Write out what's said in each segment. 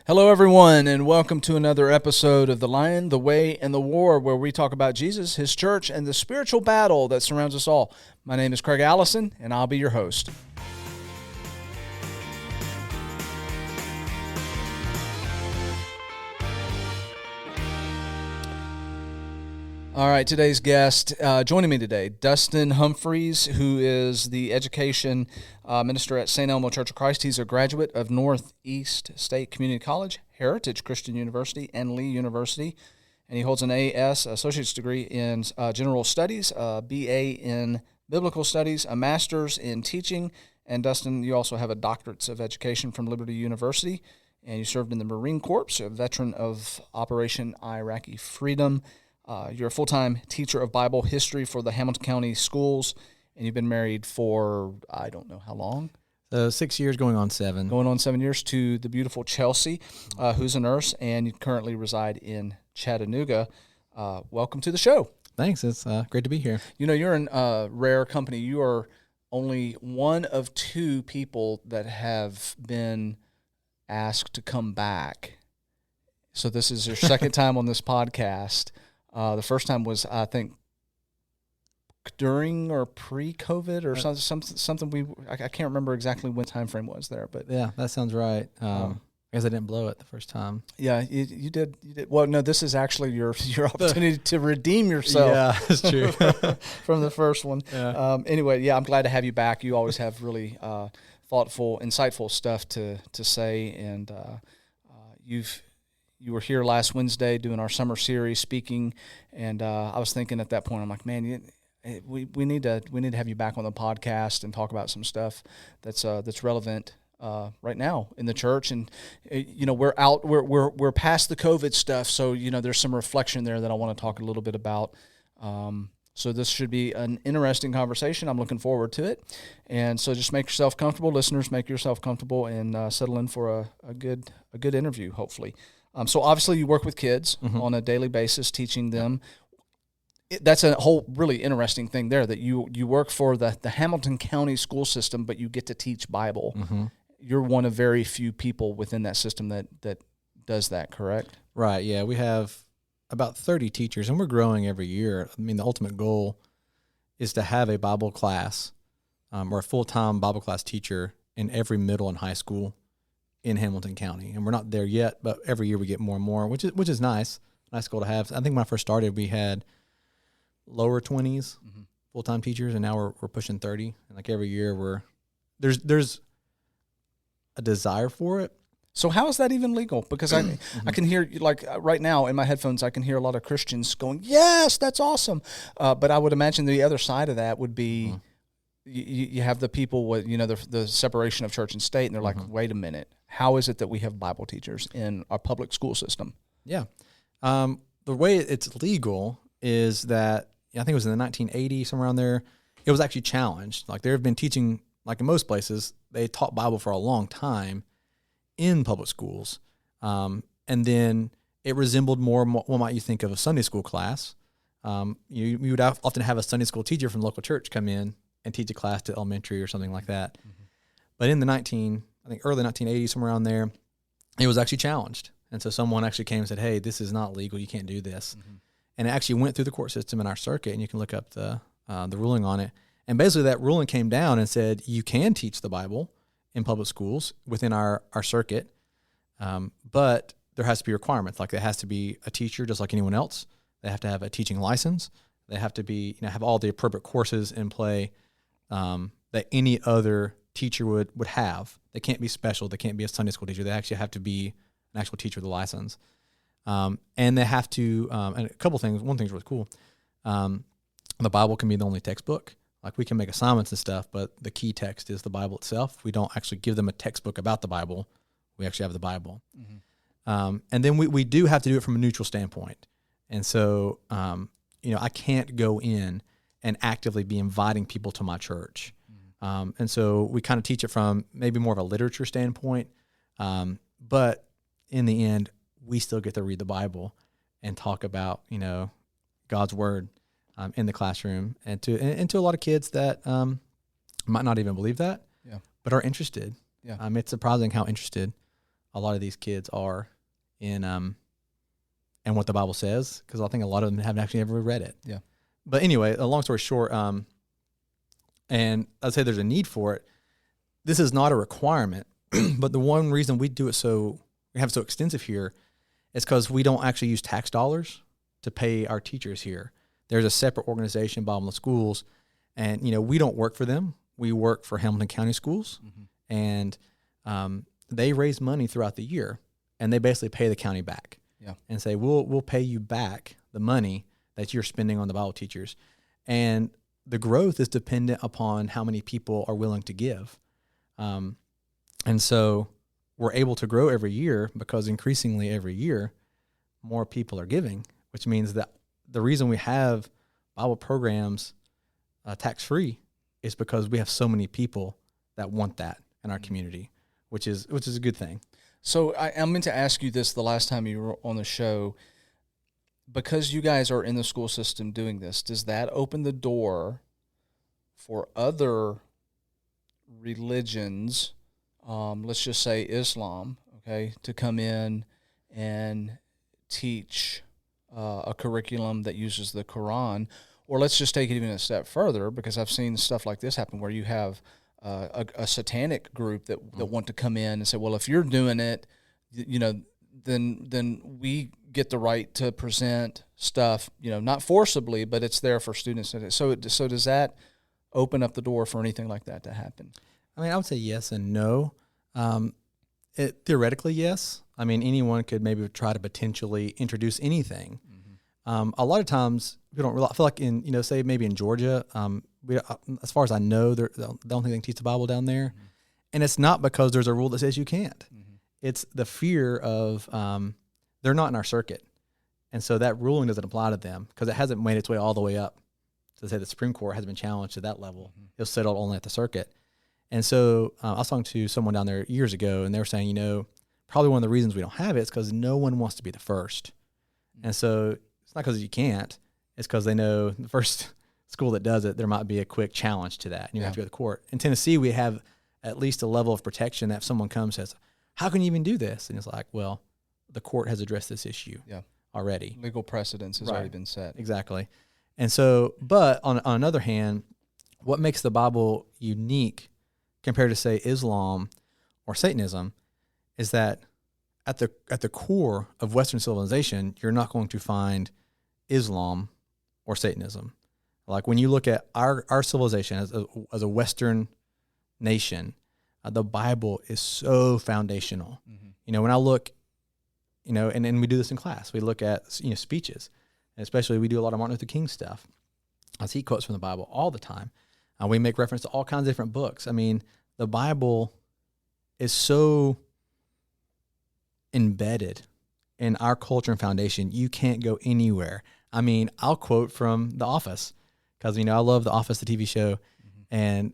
Hello, everyone, and welcome to another episode of The Lion, the Way, and the War, where we talk about Jesus, His church, and the spiritual battle that surrounds us all. My name is Craig Allison, and I'll be your host. All right, today's guest, joining me today, Dustin Humphreys, who is the education minister at St. Elmo Church of Christ. He's a graduate of Northeast State Community College, Heritage Christian University, and Lee University, and he holds an A.S., Associate's degree in General Studies, a B.A. in Biblical Studies, a Master's in Teaching, and Dustin, you also have a Doctorate of Education from Liberty University, and you served in the Marine Corps, a veteran of Operation Iraqi Freedom. You're a full-time teacher of Bible history for the Hamilton County Schools, and you've been married for, I don't know how long? 6 years, going on 7. Going on 7 years, to the beautiful Chelsea, who's a nurse, and you currently reside in Chattanooga. Welcome to the show. Thanks. It's great to be here. You know, you're in rare company. You are only one of two people that have been asked to come back. So this is your second time on this podcast. The first time was, I think, during or pre-COVID or something. I can't remember exactly when time frame was there, but yeah, that sounds right. I guess I didn't blow it the first time. Yeah, you did. Well, no, this is actually your opportunity to redeem yourself. Yeah, that's true. From the first one. Yeah. Anyway, yeah, I'm glad to have you back. You always have really thoughtful, insightful stuff to say, and You were here last Wednesday doing our summer series, speaking, and I was thinking at that point, I'm like, man, we need to have you back on the podcast and talk about some stuff that's relevant right now in the church. And you know, we're past the COVID stuff, so you know, there's some reflection there that I want to talk a little bit about. So this should be an interesting conversation. I'm looking forward to it. And so just make yourself comfortable, listeners. Make yourself comfortable and settle in for a good interview, hopefully. So obviously you work with kids on a daily basis, teaching them. That's a whole really interesting thing there, that you work for the Hamilton County school system, but you get to teach Bible. Mm-hmm. You're one of very few people within that system that does that, correct? Right, yeah. We have about 30 teachers, and we're growing every year. I mean, the ultimate goal is to have a Bible class or a full-time Bible class teacher in every middle and high school in Hamilton County, and we're not there yet, but every year we get more and more, which is nice goal to have. I think when I first started, we had lower 20s full-time teachers, and now we're pushing 30. And like every year, there's a desire for it. So how is that even legal? Because I can hear, like right now in my headphones, I can hear a lot of Christians going, "Yes, that's awesome," but I would imagine the other side of that would be. You have the people with, you know, the separation of church and state, and they're like, wait a minute, how is it that we have Bible teachers in our public school system? Yeah. The way it's legal is that, I think it was in the 1980s, somewhere around there, it was actually challenged. Like, there have been teaching, like in most places, they taught Bible for a long time in public schools. And then it resembled more what might you think of a Sunday school class. You would often have a Sunday school teacher from the local church come in and teach a class to elementary or something like that. Mm-hmm. But in the early 1980s, somewhere around there, it was actually challenged. And so someone actually came and said, hey, this is not legal. You can't do this. Mm-hmm. And it actually went through the court system in our circuit, and you can look up the ruling on it. And basically that ruling came down and said, you can teach the Bible in public schools within our circuit, but there has to be requirements. Like, there has to be a teacher just like anyone else. They have to have a teaching license. They have to be, have all the appropriate courses in play that any other teacher would have. They can't be special. They can't be a Sunday school teacher. They actually have to be an actual teacher with a license. And they have to, and a couple things. One thing's really cool. The Bible can be the only textbook. Like, we can make assignments and stuff, but the key text is the Bible itself. We don't actually give them a textbook about the Bible. We actually have the Bible. Mm-hmm. And then we do have to do it from a neutral standpoint. And so, I can't go in and actively be inviting people to my church. Mm-hmm. And so we kind of teach it from maybe more of a literature standpoint. But in the end, we still get to read the Bible and talk about, God's word in the classroom, and to a lot of kids that might not even believe that, but are interested. Yeah. It's surprising how interested a lot of these kids are in and what the Bible says, because I think a lot of them haven't actually ever read it. Yeah. But anyway, a long story short, and I'd say there's a need for it. This is not a requirement, but the one reason we do it we have so extensive here is because we don't actually use tax dollars to pay our teachers here. There's a separate organization, Bible Schools, and we don't work for them. We work for Hamilton County Schools, and they raise money throughout the year, and they basically pay the county back. Yeah. And say, we'll pay you back the money that you're spending on the Bible teachers. And the growth is dependent upon how many people are willing to give. And so we're able to grow every year because increasingly every year more people are giving, which means that the reason we have Bible programs tax-free is because we have so many people that want that in our community, which is a good thing. So I'm meant to ask you this the last time you were on the show. Because you guys are in the school system doing this, does that open the door for other religions, let's just say Islam, okay, to come in and teach a curriculum that uses the Quran? Or let's just take it even a step further, because I've seen stuff like this happen where you have a satanic group that want to come in and say, well, if you're doing it, then we get the right to present stuff, not forcibly, but it's there for students. So does that open up the door for anything like that to happen? I mean, I would say yes and no. Theoretically, yes. I mean, anyone could maybe try to potentially introduce anything. A lot of times, we don't really, I feel like in, say maybe in Georgia, as far as I know, I don't think they can teach the Bible down there. And it's not because there's a rule that says you can't. It's the fear of they're not in our circuit. And so that ruling doesn't apply to them because it hasn't made its way all the way up. To say the Supreme Court hasn't been challenged to that level. It was settled only at the circuit. And so I was talking to someone down there years ago, and they were saying, probably one of the reasons we don't have it is because no one wants to be the first. And so it's not because you can't. It's because they know the first school that does it, there might be a quick challenge to that, and you have to go to court. In Tennessee, we have at least a level of protection that if someone comes and says, how can you even do this? And it's like, well, the court has addressed this issue already. Legal precedence has already been set. Exactly. And so, but on another hand, what makes the Bible unique compared to, say, Islam or Satanism is that at the core of Western civilization, you're not going to find Islam or Satanism. Like when you look at our civilization as a Western nation, the Bible is so foundational. When I look, and we do this in class, we look at speeches, and especially we do a lot of Martin Luther King stuff. I see quotes from the Bible all the time. We make reference to all kinds of different books. I mean, the Bible is so embedded in our culture and foundation, you can't go anywhere. I mean, I'll quote from The Office because, I love The Office, the TV show, and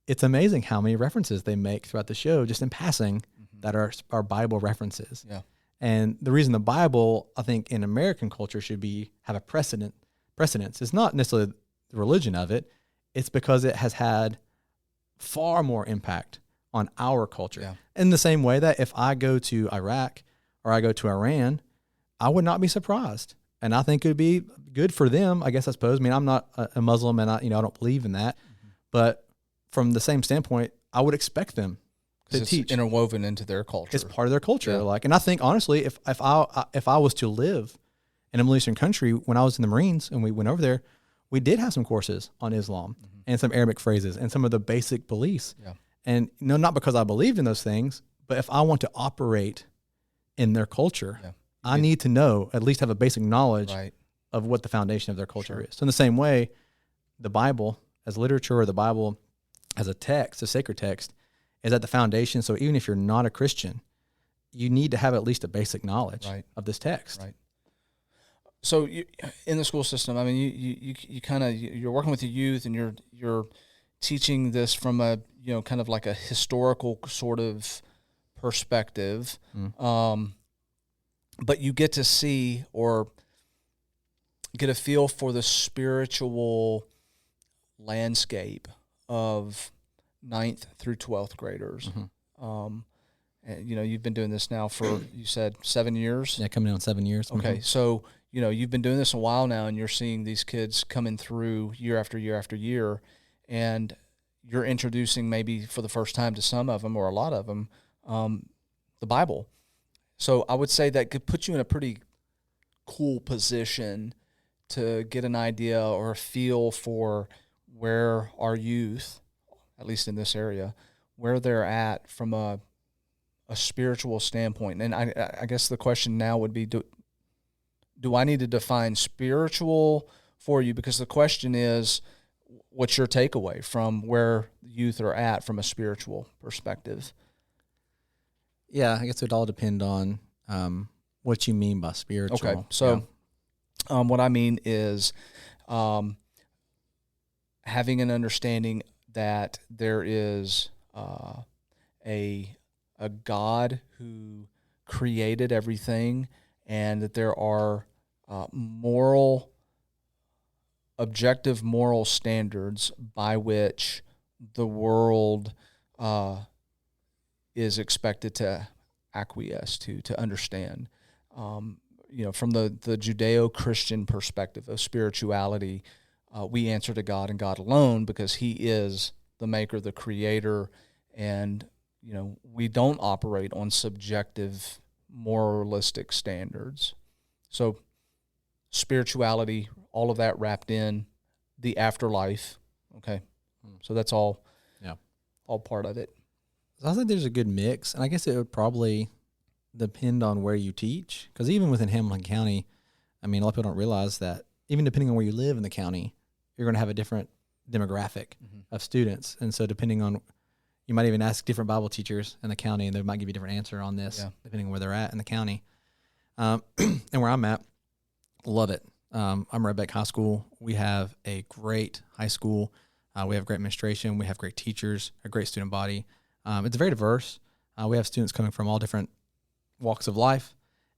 it's amazing how many references they make throughout the show just in passing that are Bible references. Yeah. And the reason the Bible, I think, in American culture should have a precedence is not necessarily the religion of it. It's because it has had far more impact on our culture. Yeah. In the same way that if I go to Iraq or I go to Iran, I would not be surprised. And I think it would be good for them, I guess, I suppose. I mean, I'm not a Muslim and I don't believe in that. But from the same standpoint, I would expect them to teach. Interwoven into their culture. It's part of their culture. Yeah. And I think, honestly, if I was to live in a Middle Eastern country, when I was in the Marines and we went over there, we did have some courses on Islam and some Arabic phrases and some of the basic beliefs. Yeah. And not because I believed in those things, but if I want to operate in their culture, I need to know, at least have a basic knowledge of what the foundation of their culture is. So in the same way, the Bible as literature or the Bible as a text, a sacred text, is at the foundation. So even if you're not a Christian, you need to have at least a basic knowledge of this text. Right. So in the school system, I mean, you're working with the youth and you're teaching this from a kind of like a historical sort of perspective, but you get to see or get a feel for the spiritual landscape of 9th through 12th graders. You've been doing this now for, you said 7 years? Yeah, coming on 7 years. Okay, Mm-hmm. so, you've been doing this a while now, and you're seeing these kids coming through year after year after year, and you're introducing maybe for the first time to some of them, or a lot of them, the Bible. So I would say that could put you in a pretty cool position to get an idea or a feel for where our youth, at least in this area, where they're at from a spiritual standpoint. And I guess the question now would be, do I need to define spiritual for you? Because the question is, what's your takeaway from where youth are at from a spiritual perspective? Yeah, I guess it would all depend on what you mean by spiritual. Okay, so what I mean is having an understanding that there is a God who created everything, and that there are objective moral standards by which the world is expected to acquiesce to understand. From the Judeo-Christian perspective of spirituality, we answer to God and God alone because He is the maker, the creator, and we don't operate on subjective moralistic standards. So spirituality, all of that wrapped in the afterlife. Okay, so that's all part of it. So I think there's a good mix, and I guess it would probably depend on where you teach, because even within Hamilton County, I mean, a lot of people don't realize that even depending on where you live in the county, you're going to have a different demographic of students, and so depending on, you might even ask different Bible teachers in the county, and they might give you a different answer on this, depending on where they're at in the county. And where I'm at, love it. I'm at Red Bank High School. We have a great high school. We have great administration. We have great teachers, a great student body. It's very diverse. We have students coming from all different walks of life,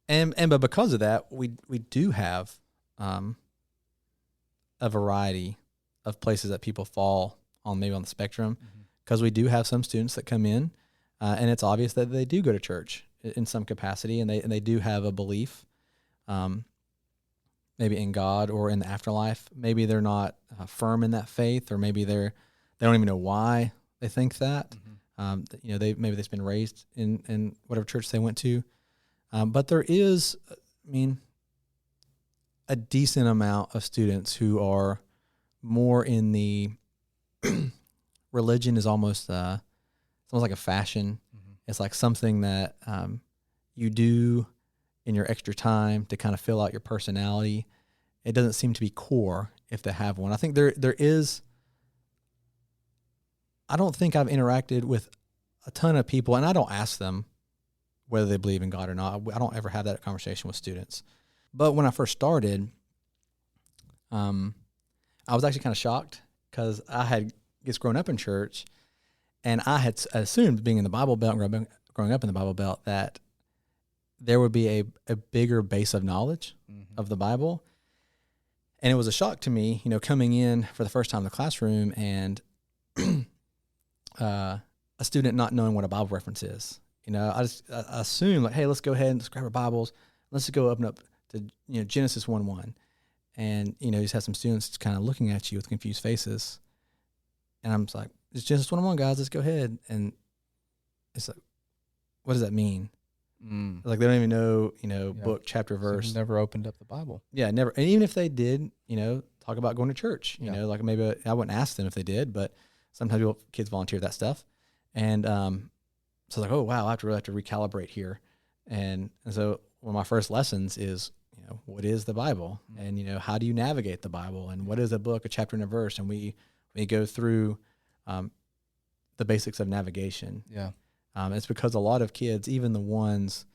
but because of that, we do have a variety of places that people fall on, maybe on the spectrum, because we do have some students that come in, and it's obvious that they do go to church in some capacity, and they do have a belief, maybe in God or in the afterlife. Maybe they're not firm in that faith, or maybe they don't even know why they think that. Maybe they've been raised in whatever church they went to. But there is, a decent amount of students who are more in the religion is almost like a fashion. It's like something that you do in your extra time to kind of fill out your personality. It doesn't seem to be core if they have one. I think there is. I don't think I've interacted with a ton of people, and I don't ask them whether they believe in God or not. I don't ever have that conversation with students. But when I first started, I was actually kind of shocked, because I had just grown up in church, and I had assumed, being in the Bible Belt, growing up in the Bible Belt, that there would be a bigger base of knowledge of the Bible. And it was a shock to me, coming in for the first time in the classroom, and a student not knowing what a Bible reference is. I assume, like, hey, let's go ahead and let's grab our Bibles. Let's just go open up to Genesis 1:1. And, you just have some students kind of looking at you with confused faces. And I'm just like, it's Genesis 1:1, guys, let's go ahead. And it's like, what does that mean? Like, they don't even know, book, chapter, verse. So never opened up the Bible. Yeah, never. And even if they did, talk about going to church, like maybe I wouldn't ask them if they did, but sometimes kids volunteer that stuff. And so I was like, oh, wow, I really have to recalibrate here. And so one of my first lessons is, what is the Bible? And, how do you navigate the Bible? And what is a book, a chapter, and a verse? And we go through the basics of navigation. Yeah. It's because a lot of kids, even the ones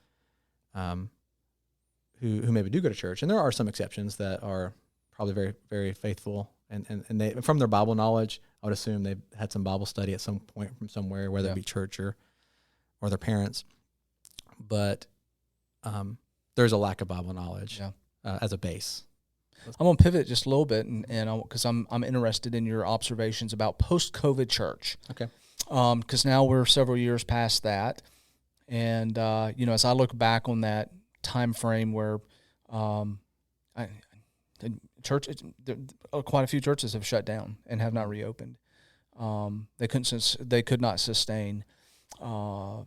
who maybe do go to church, and there are some exceptions that are probably very, very faithful, and they, from their Bible knowledge, I would assume they've had some Bible study at some point from somewhere, whether it be church or their parents. But there's a lack of Bible knowledge as a base. I'm going to pivot just a little bit, and because I'm interested in your observations about post-COVID church. Okay. Because now we're several years past that, And as I look back on that time frame where quite a few churches have shut down and have not reopened. They could not sustain. A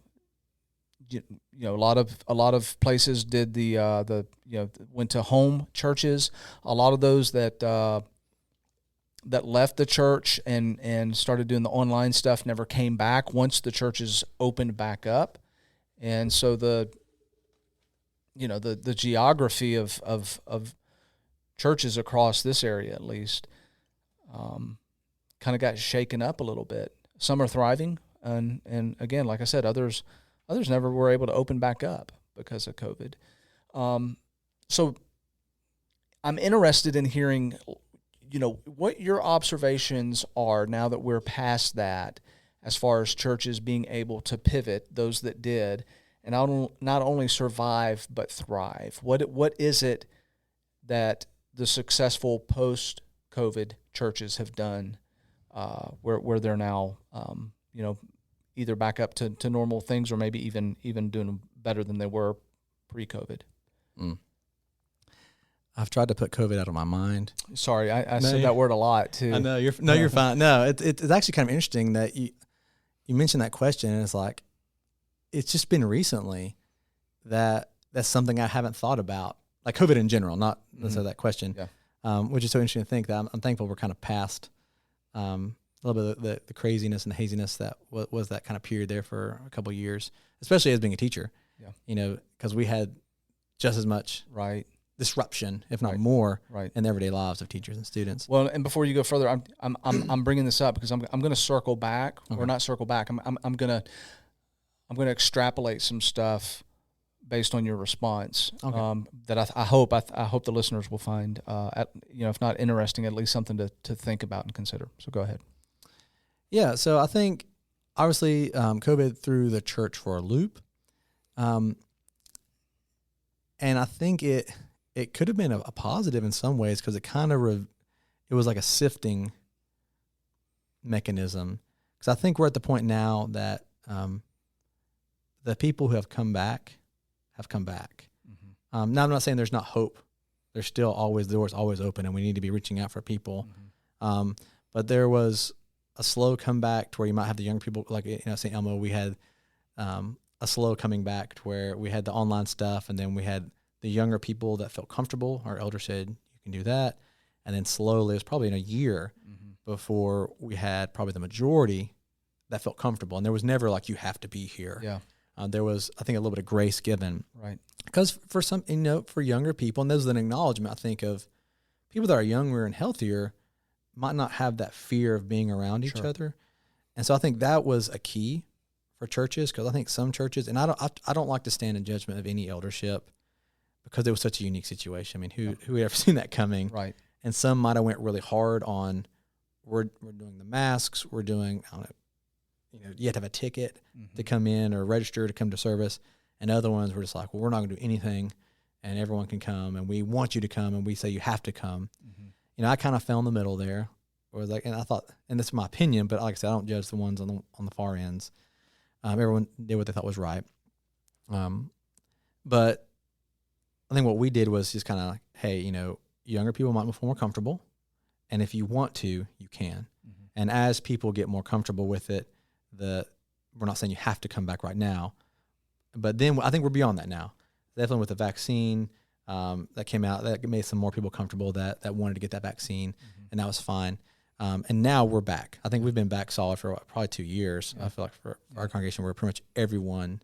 lot of places did went to home churches. A lot of those that left the church and started doing the online stuff never came back once the churches opened back up. And so the geography of churches across this area, at least, kind of got shaken up a little bit. Some are thriving, and again, like I said, others never were able to open back up because of COVID. So I'm interested in hearing, what your observations are now that we're past that, as far as churches being able to pivot, those that did, and not only survive but thrive. What is it that the successful post-COVID churches have done, where they're now, either back up to normal things, or maybe even doing better than they were pre-COVID? I've tried to put COVID out of my mind. Sorry, I said that word a lot too. I know you're fine. No, it's actually kind of interesting that you mentioned that question, and it's like, it's just been recently that's something I haven't thought about, like COVID in general, not necessarily that question. Yeah. Which is so interesting to think that I'm thankful we're kind of past a little bit of the craziness and the haziness that was that kind of period there for a couple of years, especially as being a teacher. Yeah. Because we had just as much disruption, if not more, in the everyday lives of teachers and students. Well, and before you go further, I'm bringing this up because I'm going to circle back, or not circle back. I'm going to extrapolate some stuff based on your response, that I hope the listeners will find, if not interesting, at least something to think about and consider. So go ahead. Yeah, so I think obviously COVID threw the church for a loop, and I think it could have been a positive in some ways, because it kind of it was like a sifting mechanism. Because I think we're at the point now that the people who have come back have come back. Mm-hmm. Now, I'm not saying there's not hope. There's still always, the door's always open, and we need to be reaching out for people. Mm-hmm. But there was a slow comeback to where you might have the younger people, like St. Elmo, we had a slow coming back to where we had the online stuff, and then we had the younger people that felt comfortable. Our elder said, you can do that. And then slowly, it was probably in a year before we had probably the majority that felt comfortable. And there was never like, you have to be here. Yeah. There was, I think, a little bit of grace given. Right. Because for some, for younger people, and this is an acknowledgement, I think, of people that are younger and healthier might not have that fear of being around each other. And so I think that was a key for churches, because I think some churches, and I don't like to stand in judgment of any eldership, because it was such a unique situation. I mean, who had ever seen that coming? Right. And some might have went really hard on, we're doing the masks, we're doing, I don't know, you have to have a ticket to come in or register to come to service. And other ones were just like, well, we're not going to do anything, and everyone can come, and we want you to come, and we say you have to come. Mm-hmm. I kind of fell in the middle there. Or like, and I thought, and this is my opinion, but like I said, I don't judge the ones on the far ends. Everyone did what they thought was right. But I think what we did was just kind of like, hey, younger people might feel more comfortable, and if you want to, you can. Mm-hmm. And as people get more comfortable with it, we're not saying you have to come back right now, but then I think we're beyond that now. Definitely with the vaccine that came out, that made some more people comfortable that wanted to get that vaccine, and that was fine. And now we're back. I think we've been back solid for probably 2 years. Yeah. I feel like for our congregation, we're pretty much everyone.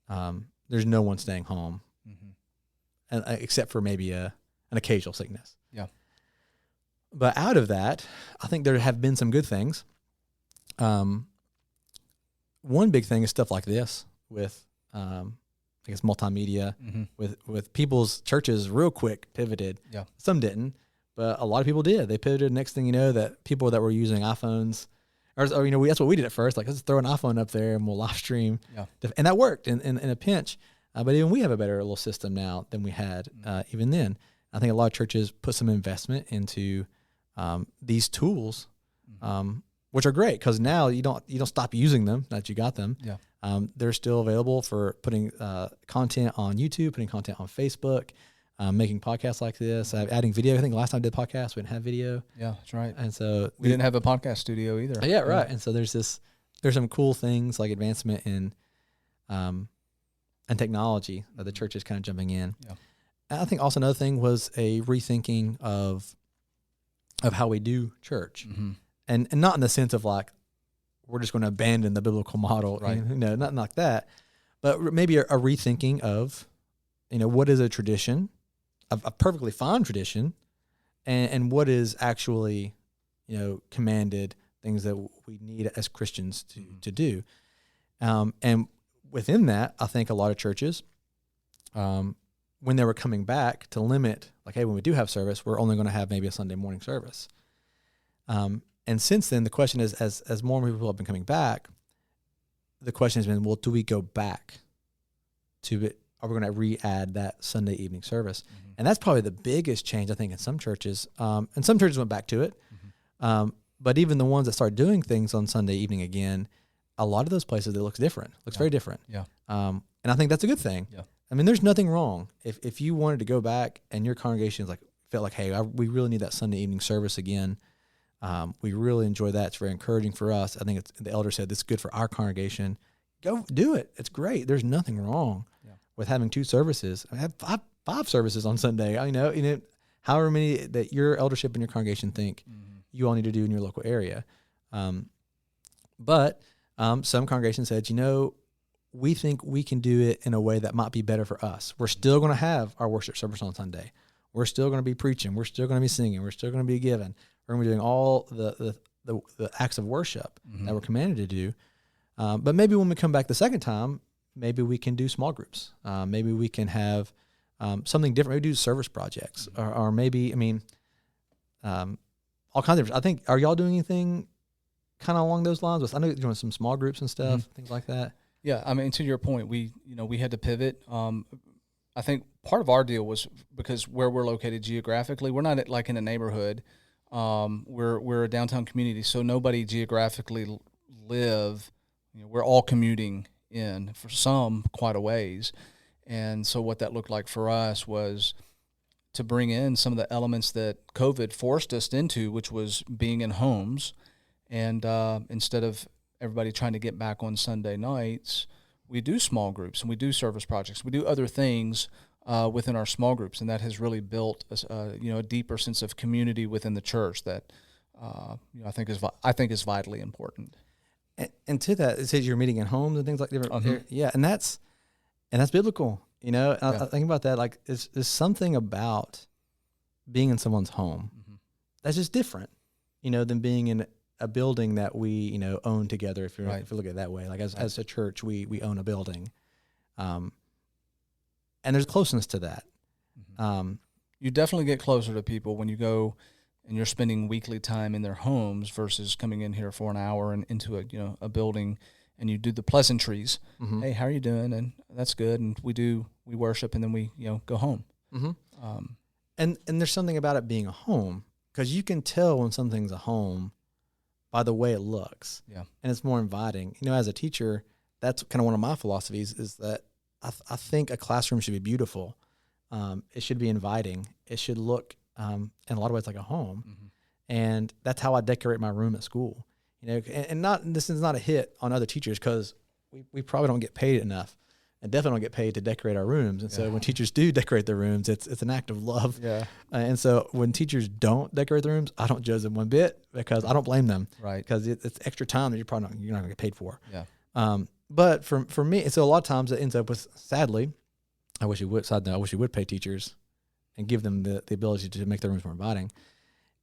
There's no one staying home, and except for maybe an occasional sickness. Yeah. But out of that, I think there have been some good things. One big thing is stuff like this with, I guess, multimedia, with people's churches real quick pivoted. Yeah. Some didn't, but a lot of people did. They pivoted. Next thing you know, that people that were using iPhones, or that's what we did at first. Like, let's throw an iPhone up there and we'll live stream. Yeah. And that worked in a pinch. But even we have a better little system now than we had even then. I think a lot of churches put some investment into these tools, which are great, because now you don't stop using them, that you got them. Yeah. They're still available for putting content on YouTube, putting content on Facebook, making podcasts like this, adding video. I think last time I did podcasts, we didn't have video. Yeah, that's right. And so we didn't have a podcast studio either. Yeah, right. And so there's some cool things like advancement in and technology that the church is kind of jumping in. Yeah. And I think also another thing was a rethinking of how we do church. Mm-hmm. And not in the sense of like, we're just going to abandon the biblical model, right? Nothing like that, but maybe a rethinking of, what is a tradition, a perfectly fine tradition, and what is actually, commanded, things that we need as Christians to do. And within that, I think a lot of churches, when they were coming back to limit, like, hey, when we do have service, we're only going to have maybe a Sunday morning service. And since then, the question is, as more and more people have been coming back, the question has been, well, do we go back to it? Are we going to re-add that Sunday evening service? Mm-hmm. And that's probably the biggest change, I think, in some churches. And some churches went back to it. Mm-hmm. But even the ones that started doing things on Sunday evening again, a lot of those places, it looks different. It looks very different. Yeah. And I think that's a good thing. Yeah. I mean, there's nothing wrong. If you wanted to go back and your congregation felt like, hey, we really need that Sunday evening service again. We really enjoy that. It's very encouraging for us. I think the elder said this is good for our congregation. Go do it. It's great. There's nothing wrong with having 2 services. I have five services on Sunday. However many that your eldership and your congregation think you all need to do in your local area. But some congregations said, we think we can do it in a way that might be better for us. We're still going to have our worship service on Sunday. We're still going to be preaching. We're still going to be singing. We're still going to be giving. We're going to be doing all the acts of worship that we're commanded to do. But maybe when we come back the second time, maybe we can do small groups. Maybe we can have something different. Maybe do service projects, or maybe, all kinds of. I think, are y'all doing anything kind of along those lines? I know you're doing some small groups and stuff, things like that. Yeah, to your point, we had to pivot. I think part of our deal was because where we're located geographically, we're not in a neighborhood. We're a downtown community, so nobody geographically live. We're all commuting in, for some, quite a ways. And so what that looked like for us was to bring in some of the elements that COVID forced us into, which was being in homes. And instead of everybody trying to get back on Sunday nights, we do small groups and we do service projects. We do other things within our small groups, and that has really built a deeper sense of community within the church that I think is vitally important. And to that, it says you're meeting in homes and things like different. Yeah, and that's biblical. I think about that. Like, there's something about being in someone's home that's just different, than being in a building that we own together. If you look at it that way, like as a church, we own a building, and there's closeness to that. You definitely get closer to people when you go and you're spending weekly time in their homes versus coming in here for an hour and into a building, and you do the pleasantries. Hey, how are you doing? And that's good. And we worship, and then we go home. And there's something about it being a home, because you can tell when something's a home by the way it looks. Yeah. And it's more inviting. As a teacher, that's kind of one of my philosophies, is that I think a classroom should be beautiful. It should be inviting. It should look, in a lot of ways, like a home. And that's how I decorate my room at school. This is not a hit on other teachers, because we probably don't get paid enough, and definitely don't get paid to decorate our rooms. And so when teachers do decorate their rooms, it's an act of love. Yeah. And so when teachers don't decorate their rooms, I don't judge them one bit, because I don't blame them. Right. Because it's extra time that you're not going to get paid for. Yeah. But for me, so a lot of times it ends up with, sadly, I wish you would pay teachers and give them the ability to make their rooms more inviting,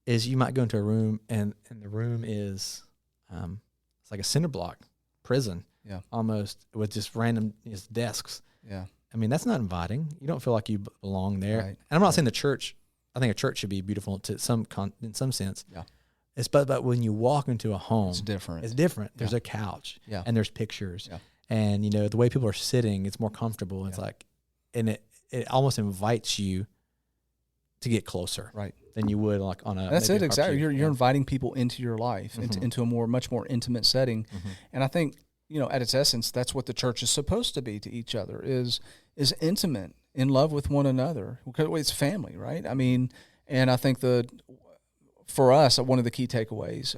is you might go into a room and the room is, it's like a cinder block prison. Yeah. Almost, with just random desks. Yeah. That's not inviting. You don't feel like you belong there. Right. And I'm not saying the church, I think a church should be beautiful in some sense. Yeah. But when you walk into a home, it's different. There's a couch. Yeah. And there's pictures. Yeah. And the way people are sitting, it's more comfortable. Yeah. It's like, and it almost invites you to get closer. Right. Than you would like on a. That's it, exactly. You're inviting people into your life, into a much more intimate setting. And I think at its essence, that's what the church is supposed to be to each other, is intimate, in love with one another. It's family, right? I mean, and I think for us, one of the key takeaways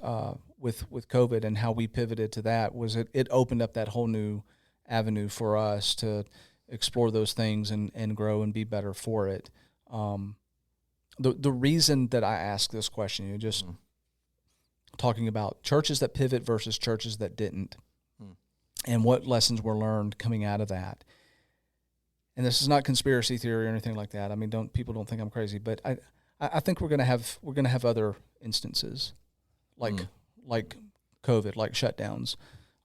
with COVID and how we pivoted to that was it opened up that whole new avenue for us to explore those things and grow and be better for it. The reason that I ask this question, just talking about churches that pivot versus churches that didn't, and what lessons were learned coming out of that. And this is not conspiracy theory or anything like that. I mean, people don't think I'm crazy, but I think we're gonna have other instances like COVID, like shutdowns.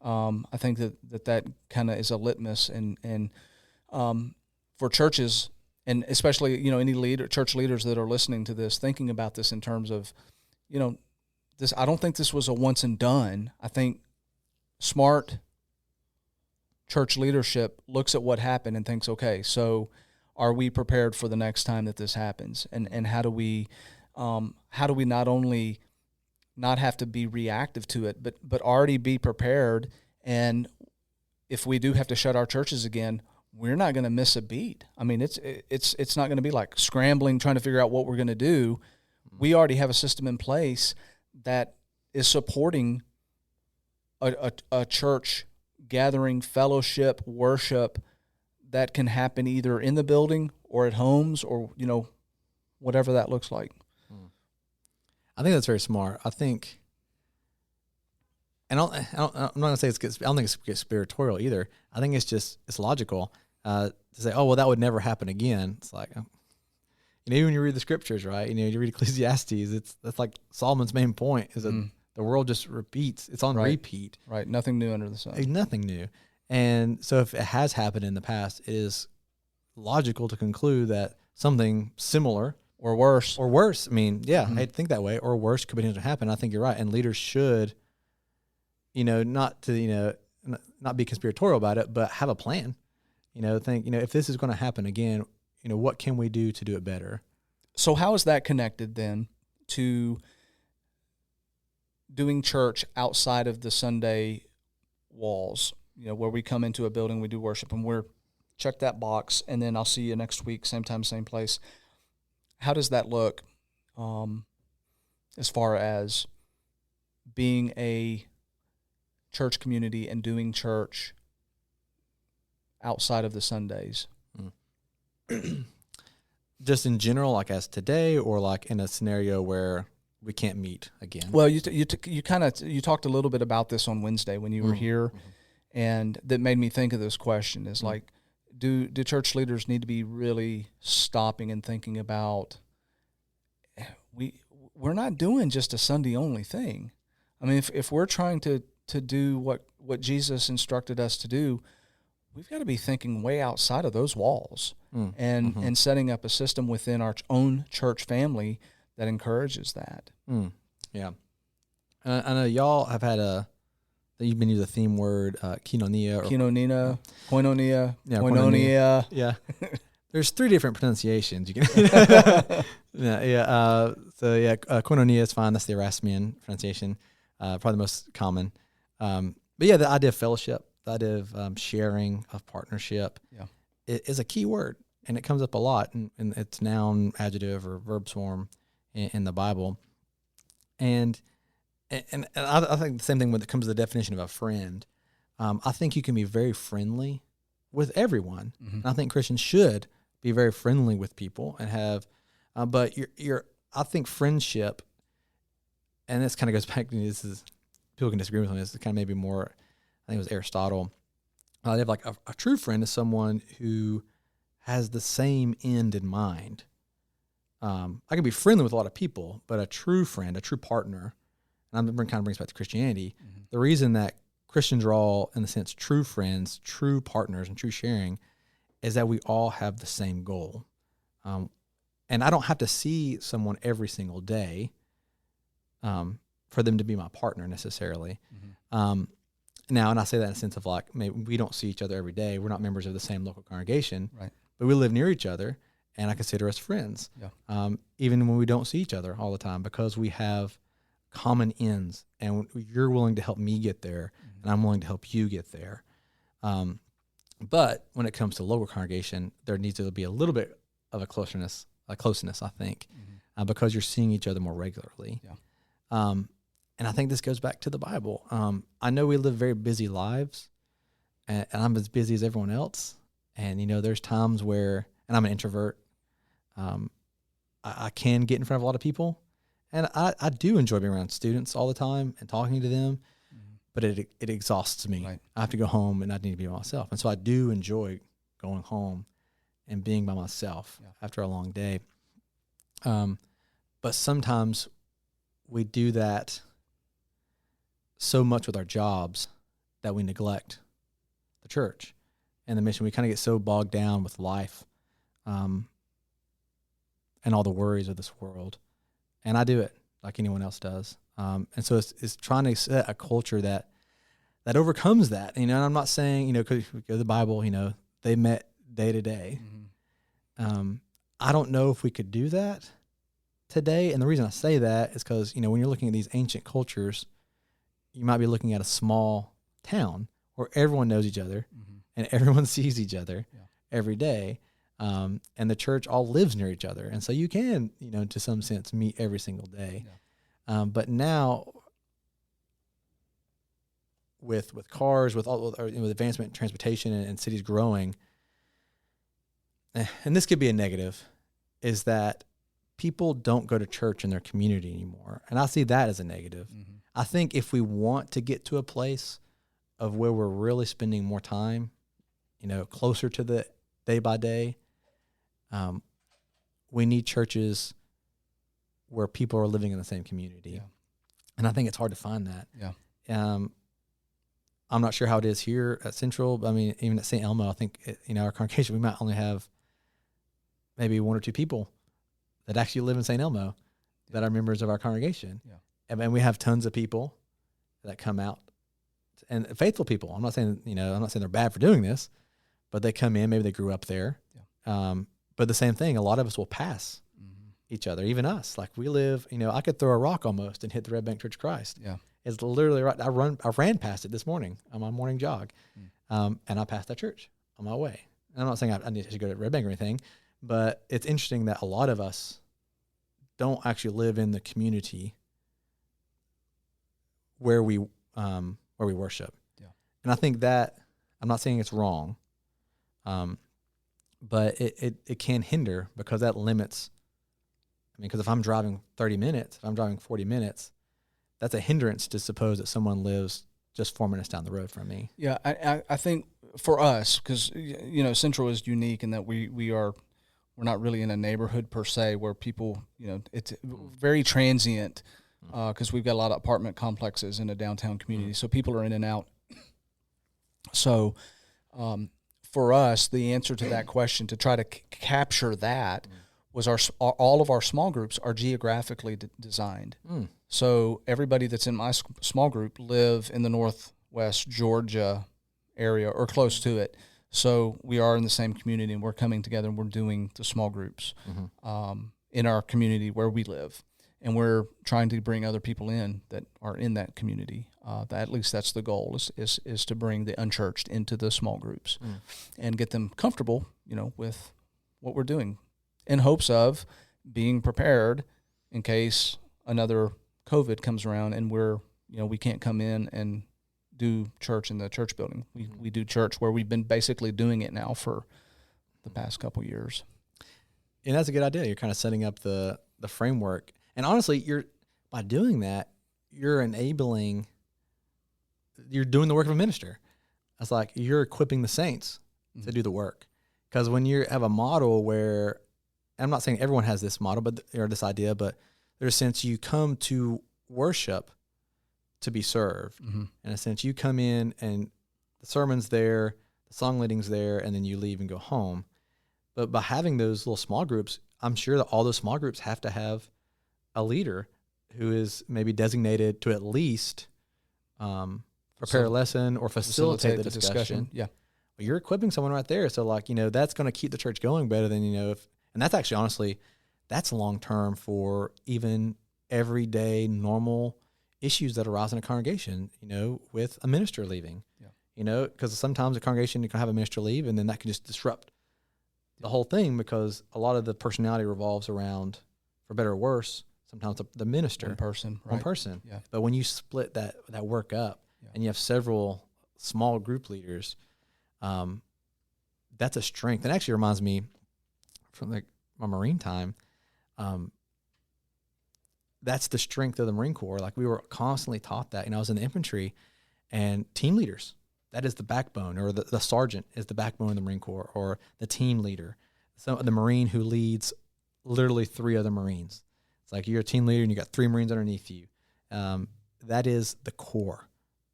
I think that kind of is a litmus and for churches, and especially any church leaders that are listening to this, thinking about this in terms of this. I don't think this was a once and done. I think smart church leadership looks at what happened and thinks, okay, so are we prepared for the next time that this happens? And how do we not only not have to be reactive to it, but already be prepared? And if we do have to shut our churches again, we're not going to miss a beat. I mean, it's not going to be like scrambling, trying to figure out what we're going to do. We already have a system in place that is supporting a church gathering, fellowship, worship that can happen either in the building or at homes or, whatever that looks like. I think that's very smart. I think, and I'm not going to say I don't think it's conspiratorial either. I think it's logical to say, oh, well, that would never happen again. It's like, even when you read the scriptures, right? You read Ecclesiastes, that's like Solomon's main point is that the world just repeats. It's on repeat. Right. Nothing new under the sun. Nothing new. And so if it has happened in the past, it is logical to conclude that something similar or worse. I mean, I think that way, or worse could potentially happen. I think you're right. And leaders should, not be conspiratorial about it, but have a plan. Think, if this is going to happen again, what can we do to do it better? So how is that connected then to doing church outside of the Sunday walls, where we come into a building, we do worship, and we're check that box, and then I'll see you next week, same time, same place. How does that look as far as being a church community and doing church outside of the Sundays? Just in general, like as today, or like in a scenario where we can't meet again? Well, you talked a little bit about this on Wednesday when you were here, and that made me think of this question: is like, do church leaders need to be really stopping and thinking about we're not doing just a Sunday only thing. I mean, if we're trying to do what Jesus instructed us to do, we've got to be thinking way outside of those walls and setting up a system within our own church family that encourages that. Yeah. I know y'all have had you've been using the theme word, koinonia. Koinonia. Yeah, koinonia. Yeah. There's 3 different pronunciations. You can. Koinonia is fine. That's the Erasmian pronunciation, probably the most common. But yeah, the idea of fellowship, the idea of sharing, of partnership, is a key word, and it comes up a lot, and it's noun, adjective, or verb form in the Bible. And I think the same thing when it comes to the definition of a friend. I think you can be very friendly with everyone. And I think Christians should be very friendly with people and have, but I think friendship, and this kind of goes back to people can disagree with me. This is kind of maybe more, I think it was Aristotle. They have like a true friend is someone who has the same end in mind. I can be friendly with a lot of people, but a true friend, a true partner, and I'm kind of brings back to Christianity. The reason that Christians are all, in the sense, true friends, true partners, and true sharing is that we all have the same goal. And I don't have to see someone every single day for them to be my partner necessarily. Now, and I say that in a sense of like, maybe we don't see each other every day. We're not members of the same local congregation, right? But we live near each other, and I consider us friends. Even when we don't see each other all the time, because we have common ends, and you're willing to help me get there, and I'm willing to help you get there. But when it comes to local congregation, there needs to be a little bit of a closeness, I think, because you're seeing each other more regularly. Yeah. And I think this goes back to the Bible. I know we live very busy lives, and I'm as busy as everyone else. And, there's times where, and I'm an introvert, I can get in front of a lot of people. And I do enjoy being around students all the time and talking to them, but it exhausts me. Right. I have to go home and I need to be by myself. And so I do enjoy going home and being by myself after a long day. But sometimes we do that so much with our jobs that we neglect the church and the mission. We kind of get so bogged down with life and all the worries of this world. And I do it like anyone else does. And so it's trying to set a culture that overcomes that. And I'm not saying, because we go to the Bible, they met day to day. I don't know if we could do that today. And the reason I say that is because, when you're looking at these ancient cultures, you might be looking at a small town where everyone knows each other and everyone sees each other every day. And the church all lives near each other. And so you can, to some sense, meet every single day. Yeah. But now with cars, with advancement in transportation and cities growing, and this could be a negative, is that people don't go to church in their community anymore. And I see that as a negative. I think if we want to get to a place of where we're really spending more time, closer to the day by day, we need churches where people are living in the same community. Yeah. And I think it's hard to find that. Yeah. I'm not sure how it is here at Central, but I mean, even at St. Elmo, I think, our congregation, we might only have maybe one or two people that actually live in St. Elmo that are members of our congregation. Yeah. And we have tons of people that come out, and faithful people. I'm not saying they're bad for doing this, but they come in, maybe they grew up there. Yeah. But the same thing, a lot of us will pass each other, even us. Like we live, I could throw a rock almost and hit the Red Bank Church of Christ. Yeah. It's literally right. I ran past it this morning on my morning jog, and I passed that church on my way. And I'm not saying I need to go to Red Bank or anything, but it's interesting that a lot of us don't actually live in the community where we worship. Yeah. And I think that, I'm not saying it's wrong, but it can hinder, because that limits. Because if I'm driving 30 minutes, if I'm driving 40 minutes, that's a hindrance to suppose that someone lives just 4 minutes down the road from me. Yeah, I think for us, because Central is unique in that we're not really in a neighborhood per se where people, it's very transient, because we've got a lot of apartment complexes in a downtown community, so people are in and out. So for us, the answer to that question, to try to capture that, was all of our small groups are geographically designed. So everybody that's in my small group live in the Northwest Georgia area or close to it. So we are in the same community, and we're coming together and we're doing the small groups in our community where we live. And we're trying to bring other people in that are in that community. At least that's the goal, is to bring the unchurched into the small groups and get them comfortable, with what we're doing, in hopes of being prepared in case another COVID comes around and we can't come in and do church in the church building. We do church where we've been basically doing it now for the past couple of years. And that's a good idea. You're kind of setting up the framework. And honestly, by doing that, you're doing the work of a minister. It's like you're equipping the saints to do the work. Because when you have a model where, I'm not saying everyone has this model, or this idea, but there's a sense you come to worship to be served. In a sense, you come in and the sermon's there, the song leading's there, and then you leave and go home. But by having those little small groups, I'm sure that all those small groups have to have a leader who is maybe designated to at least prepare a lesson or facilitate the discussion. Yeah. Well, you're equipping someone right there. So that's going to keep the church going better than, and that's actually, honestly, that's long-term for even everyday, normal issues that arise in a congregation, with a minister leaving, because sometimes a congregation can have a minister leave, and then that can just disrupt the whole thing, because a lot of the personality revolves around, for better or worse, sometimes the minister. One person. Yeah. But when you split that work up, and you have several small group leaders, that's a strength. And actually reminds me from my Marine time, that's the strength of the Marine Corps. Like, we were constantly taught that. I was in the infantry, and team leaders, that is the backbone, or the sergeant is the backbone of the Marine Corps, or the team leader. So the Marine who leads literally 3 other Marines. It's like, you're a team leader and you got 3 Marines underneath you. That is the core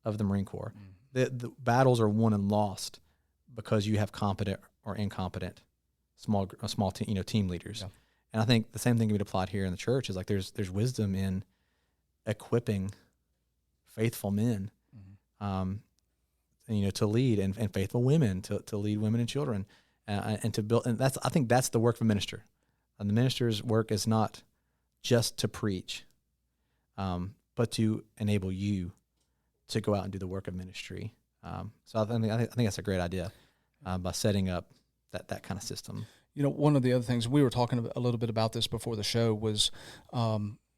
of the Marine Corps. Mm-hmm. The battles are won and lost because you have competent or incompetent small team leaders. Yeah. And I think the same thing can be applied here in the church. Is like, there's wisdom in equipping faithful men, to lead, and faithful women to lead women and children, and to build. And I think that's the work of a minister. And the minister's work is not just to preach, but to enable you to go out and do the work of ministry. So I think that's a great idea, by setting up that kind of system. One of the other things, we were talking a little bit about this before the show, was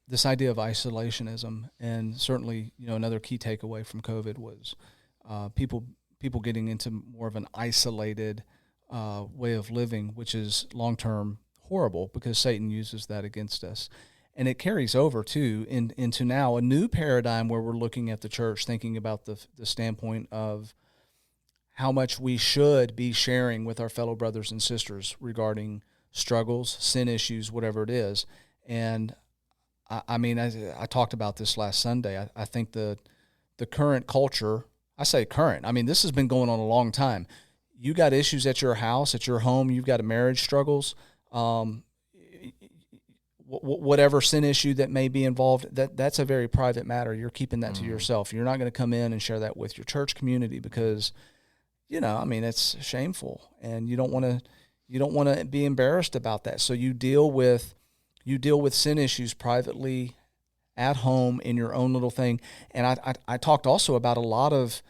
this idea of isolationism. And certainly, another key takeaway from COVID was people getting into more of an isolated way of living, which is long-term horrible, because Satan uses that against us. And it carries over, too, into now a new paradigm where we're looking at the church, thinking about the standpoint of how much we should be sharing with our fellow brothers and sisters regarding struggles, sin issues, whatever it is. And I talked about this last Sunday. I think the current culture, I say current, this has been going on a long time. You got issues at your house, at your home, you've got marriage struggles, whatever sin issue that may be involved, that's a very private matter. You're keeping that to yourself. You're not going to come in and share that with your church community, because it's shameful, and you don't want to be embarrassed about that. So you deal with sin issues privately at home in your own little thing. And I talked also about a lot of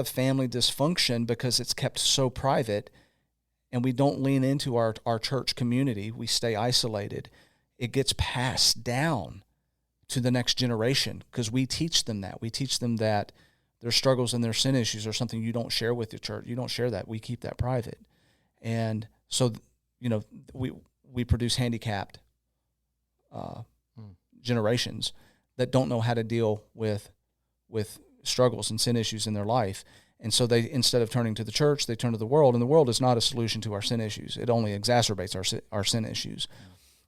family dysfunction because it's kept so private, and we don't lean into our church community. We stay isolated. It gets passed down to the next generation because we teach them that. We teach them that their struggles and their sin issues are something you don't share with the church. You don't share that. We keep that private. And so, we produce handicapped generations that don't know how to deal with struggles and sin issues in their life. And so they, instead of turning to the church, they turn to the world, and the world is not a solution to our sin issues. It only exacerbates our sin issues.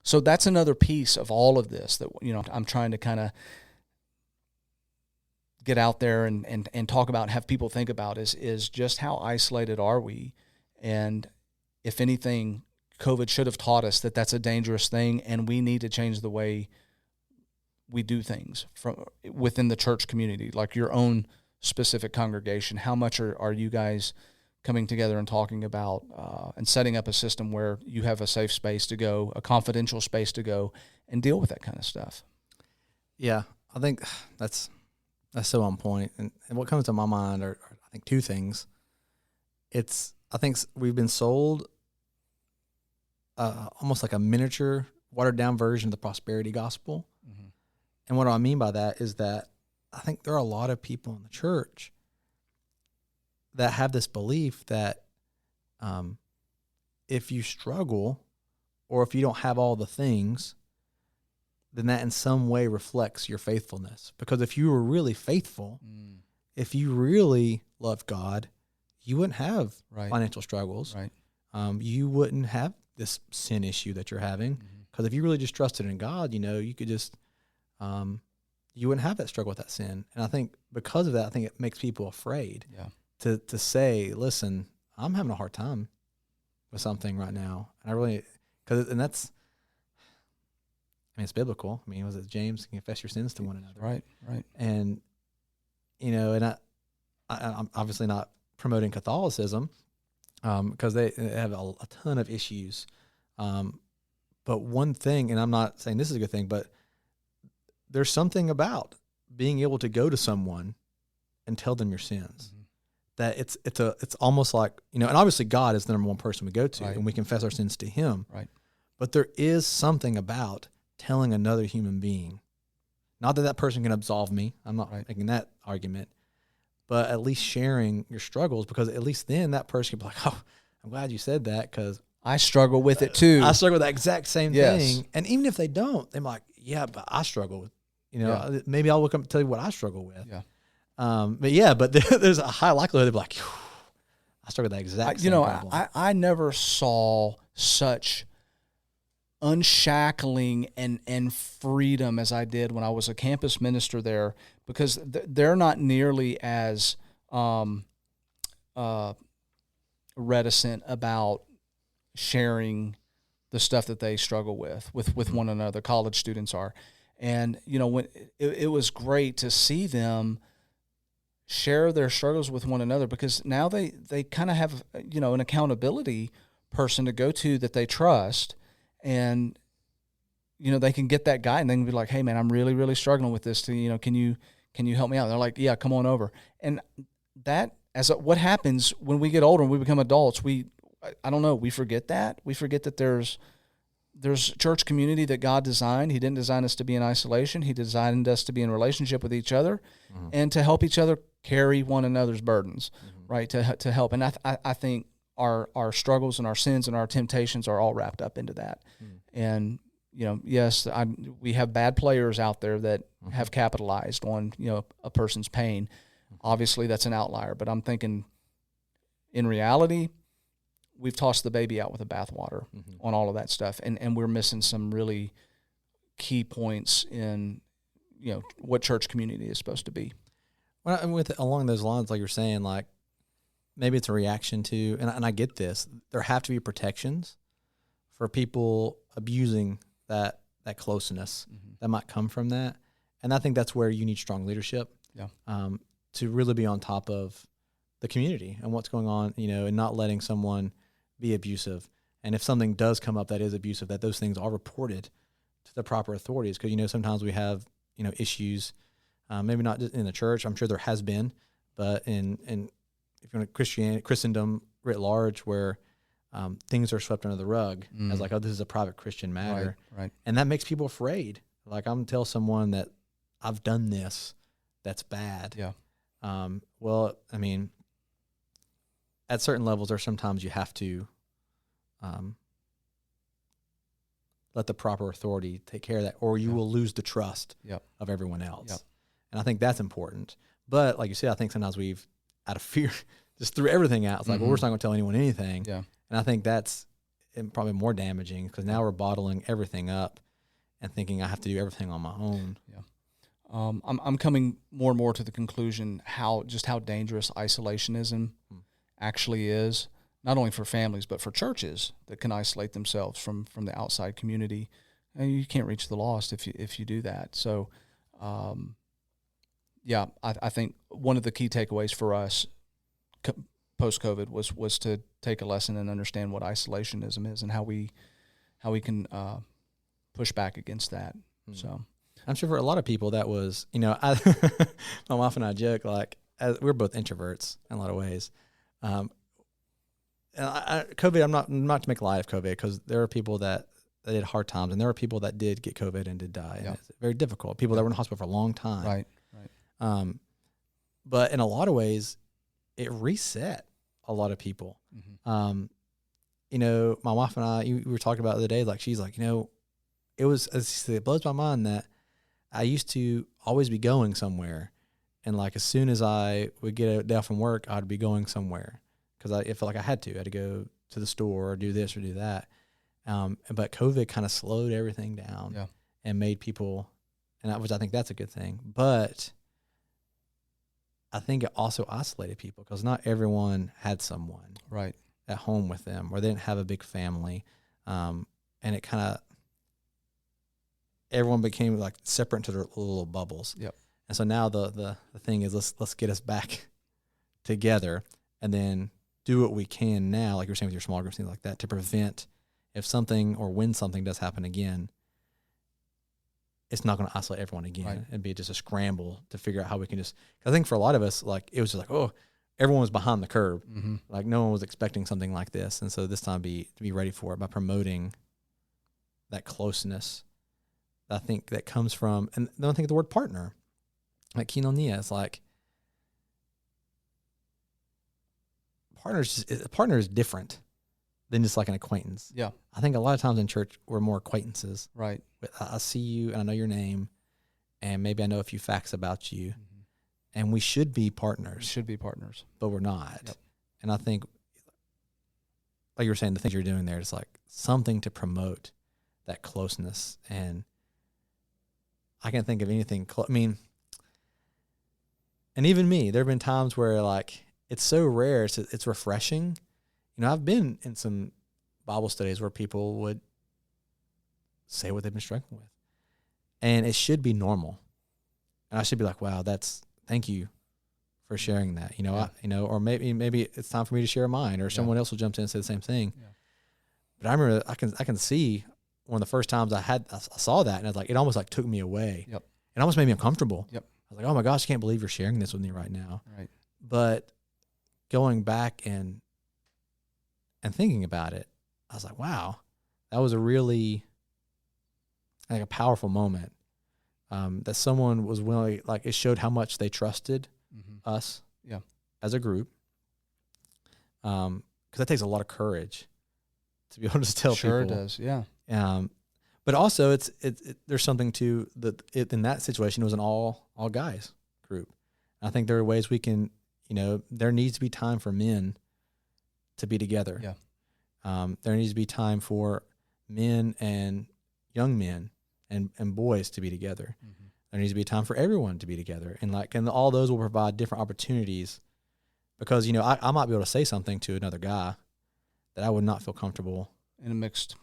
So that's another piece of all of this that, I'm trying to kind of get out there and talk about, and have people think about is just how isolated are we? And if anything, COVID should have taught us that that's a dangerous thing, and we need to change the way we do things from within the church community, like your own specific congregation. How much are you guys coming together and talking about and setting up a system where you have a safe space to go, a confidential space to go, and deal with that kind of stuff? Yeah, I think that's so on point. And what comes to my mind are I think 2 things. I think we've been sold almost like a miniature, watered down version of the prosperity gospel. Mm-hmm. And what I mean by that is that I think there are a lot of people in the church that have this belief that if you struggle, or if you don't have all the things, then that in some way reflects your faithfulness. Because if you were really faithful, if you really loved God, you wouldn't have financial struggles. Right. You wouldn't have this sin issue that you're having. Because if you really just trusted in God, you could just, you wouldn't have that struggle with that sin. And I think because of that, I think it makes people afraid to say, listen, I'm having a hard time with something right now. And that's, it's biblical. Was it James? Confess your sins to one another. Right. And, and I'm obviously not promoting Catholicism because they have a ton of issues. But one thing, and I'm not saying this is a good thing, but there's something about being able to go to someone and tell them your sins. That it's almost like, and obviously God is the number one person we go to, Right. and we confess our sins to Him. Right. But there is something about telling another human being, not that person can absolve me. I'm not making that argument, but at least sharing your struggles, because at least then that person can be like, oh, I'm glad you said that, because I struggle with it too. I struggle with that exact same Yes. thing. And even if they don't, they're like, yeah, but I struggle with, maybe I'll look up and tell you what I struggle with. Yeah. But there's a high likelihood they'll be like, I struggle with that exact same problem. I never saw such unshackling and freedom as I did when I was a campus minister there, because they're not nearly as reticent about sharing the stuff that they struggle with one another. College students are. And, when it was great to see them share their struggles with one another, because now they kind of have, an accountability person to go to that they trust, and, they can get that guy and they can be like, hey man, I'm really, really struggling with this. Can you help me out? And they're like, yeah, come on over. And that, what happens when we get older and we become adults, I don't know, we forget that. We forget that there's church community that God designed. He didn't design us to be in isolation. He designed us to be in relationship with each other and to help each other carry one another's burdens, right? To help. And I think our struggles and our sins and our temptations are all wrapped up into that. And, yes, we have bad players out there that have capitalized on, a person's pain. Obviously that's an outlier, but I'm thinking in reality, we've tossed the baby out with the bathwater on all of that stuff. And we're missing some really key points in, what church community is supposed to be. Well, and along those lines, like you're saying, like maybe it's a reaction to, and I get this, there have to be protections for people abusing that closeness that might come from that. And I think that's where you need strong leadership to really be on top of the community and what's going on, and not letting someone be abusive. And if something does come up that is abusive, that those things are reported to the proper authorities. Because, sometimes we have, issues, maybe not just in the church. I'm sure there has been, but in if you're in Christendom writ large, where things are swept under the rug as like, oh, this is a private Christian matter. Right. And that makes people afraid. Like, I'm going to tell someone that I've done this, that's bad. Yeah. Well, I mean, at certain levels, or sometimes you have to let the proper authority take care of that, or you will lose the trust of everyone else. Yep. And I think that's important. But like you said, I think sometimes we've, out of fear, just threw everything out. It's like, well, we're just not going to tell anyone anything. Yeah. And I think that's probably more damaging, because now we're bottling everything up and thinking I have to do everything on my own. Yeah. I'm coming more and more to the conclusion how dangerous isolationism actually is, not only for families but for churches that can isolate themselves from the outside community. And you can't reach the lost if you do that. So, I think one of the key takeaways for us post-COVID was to take a lesson and understand what isolationism is and how we can push back against that. So. I'm sure for a lot of people that was, my wife and I joke, like, we're both introverts in a lot of ways. And COVID, I'm not to make light of COVID, because there are people that had hard times, and there are people that did get COVID and did die. And it's very difficult. People that were in the hospital for a long time. Right. But in a lot of ways, it reset a lot of people. My wife and I, we were talking about the other day, like, she's like, it blows my mind that I used to always be going somewhere. And like, as soon as I would get a day off from work, I'd be going somewhere, because it felt like I had to go to the store or do this or do that. But COVID kind of slowed everything down and made people, which I think that's a good thing. But I think it also isolated people, because not everyone had someone at home with them, or they didn't have a big family. And it kind of, everyone became like separate into their little bubbles. Yep. And so now the thing is, let's get us back together, and then do what we can now, like you're saying with your small groups, things like that, to prevent if something or when something does happen again, it's not going to isolate everyone again. Right. It'd be just a scramble to figure out how we can just. I think for a lot of us, like it was just like, oh, everyone was behind the curve, like no one was expecting something like this, and so this time to be ready for it by promoting that closeness. I think that comes from, and then I think of the word partner, like koinonia. It's like partner is different than just like an acquaintance. Yeah. I think a lot of times in church we're more acquaintances. Right. I see you and I know your name, and maybe I know a few facts about you, and we should be partners. But we're not. Yep. And I think, like you were saying, the things you're doing there is like something to promote that closeness. And I can't think of anything. And even me, there have been times where like it's so rare, it's refreshing. I've been in some Bible studies where people would say what they've been struggling with, and it should be normal. And I should be like, wow, thank you for sharing that. Or maybe it's time for me to share mine, or someone else will jump in and say the same thing. Yeah. But I remember I can see one of the first times I saw that, and I was like, it almost like took me away. Yep. It almost made me uncomfortable. Yep. I was like, oh my gosh, I can't believe you're sharing this with me right now. Right. But going back and thinking about it, I was like, wow, that was a really like a powerful moment. That someone was willing, like it showed how much they trusted us as a group. Because that takes a lot of courage to be able to tell people. Sure it does, yeah. But also there's something to in that situation, it was an all guys group. And I think there are ways we can, there needs to be time for men to be together. Yeah. There needs to be time for men and young men and boys to be together. There needs to be time for everyone to be together. And all those will provide different opportunities, because, I might be able to say something to another guy that I would not feel comfortable in a mixed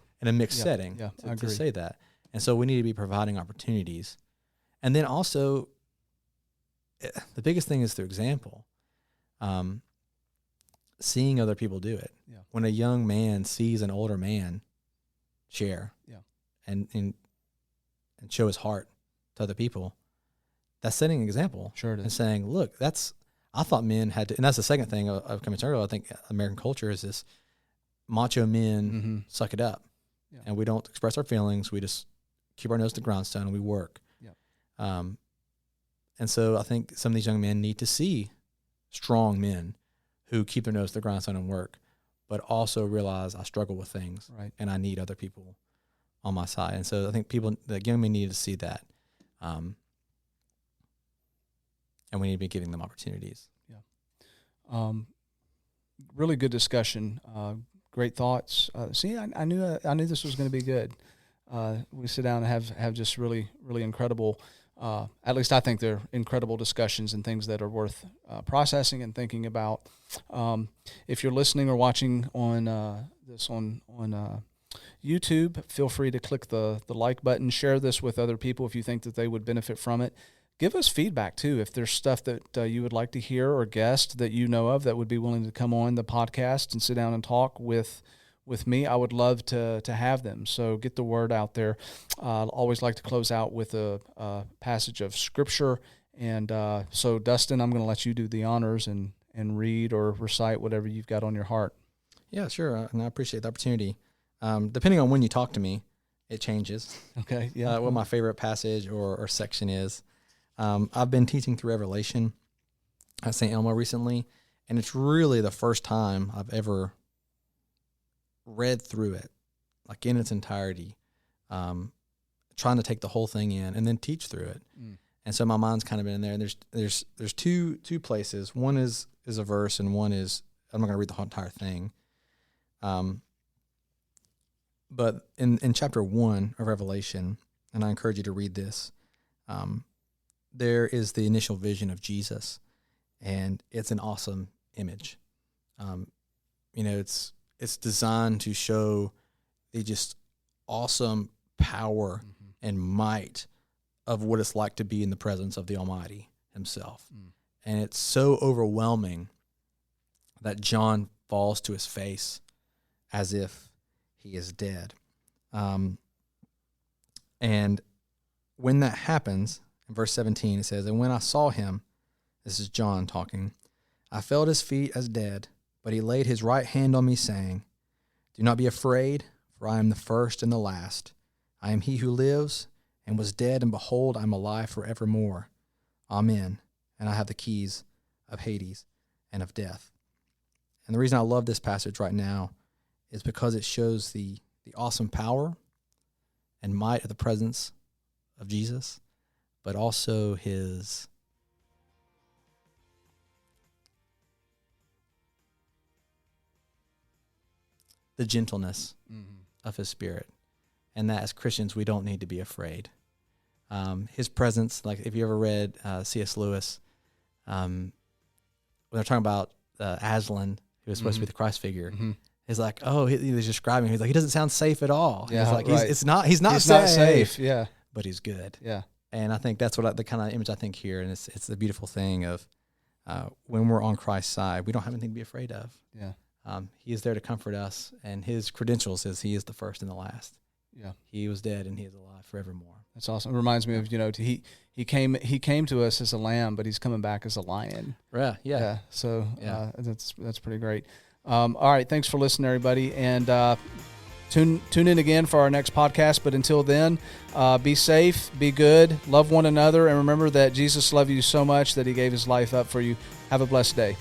setting to say that. And so we need to be providing opportunities. And then also the biggest thing is through example. Seeing other people do it. Yeah. When a young man sees an older man share and show his heart to other people, that's setting an example. Sure it is. And saying, look, I thought men had to, and that's the second thing of coming to earlier. I think American culture is this macho men suck it up. Yeah. And we don't express our feelings. We just keep our nose to the grindstone and we work. Yeah. And so I think some of these young men need to see strong men who keep their nose to the grindstone and work, but also realize I struggle with things, right, and I need other people on my side. And so I think the young men need to see that, and we need to be giving them opportunities. Yeah. Really good discussion. Great thoughts. See, I knew this was going to be good. We sit down and have just really, really incredible. At least I think they're incredible discussions and things that are worth processing and thinking about. If you're listening or watching on this on YouTube, feel free to click the like button. Share this with other people if you think that they would benefit from it. Give us feedback too. If there's stuff that you would like to hear, or guests that you know of that would be willing to come on the podcast and sit down and talk with me, I would love to have them. So get the word out there. I always like to close out with a passage of Scripture. And so, Dustin, I'm going to let you do the honors and read or recite whatever you've got on your heart. Yeah, sure. And I appreciate the opportunity. Depending on when you talk to me, it changes. Okay, yeah. What my favorite passage or section is. I've been teaching through Revelation at St. Elmo recently, and it's really the first time I've ever read through it, like in its entirety, trying to take the whole thing in and then teach through it. And so my mind's kind of been in there. And there's two places. One is a verse, and one is, I'm not going to read the whole entire thing. But in chapter 1 of Revelation, and I encourage you to read this, there is the initial vision of Jesus, and it's an awesome image. It's designed to show the just awesome power and might of what it's like to be in the presence of the Almighty himself. And it's so overwhelming that John falls to his face as if he is dead. And when that happens, in verse 17, it says, "And when I saw him," this is John talking, "I fell at his feet as dead, but he laid his right hand on me, saying, 'Do not be afraid, for I am the first and the last. I am he who lives and was dead, and behold, I am alive forevermore. Amen. And I have the keys of Hades and of death.'" And the reason I love this passage right now is because it shows the awesome power and might of the presence of Jesus, but also the gentleness of his spirit, and that as Christians we don't need to be afraid. His presence, like if you ever read C.S. Lewis, when they're talking about Aslan, who was supposed to be the Christ figure, he's like, he's describing him. He's like, he doesn't sound safe at all. Yeah, he's like, right. he's not Not safe. Yeah, But he's good. yeah, And I think that's the kind of image I think here, and it's the beautiful thing of when we're on Christ's side, we don't have anything to be afraid of. yeah, He is there to comfort us, and his credentials is he is the first and the last. yeah. He was dead, and he is alive forevermore. That's awesome. It reminds me of he came to us as a lamb, but he's coming back as a lion. Yeah. So Yeah. that's pretty great. All right, thanks for listening, everybody, and tune in again for our next podcast. But until then, be safe, be good, love one another, and remember that Jesus loved you so much that he gave his life up for you. Have a blessed day.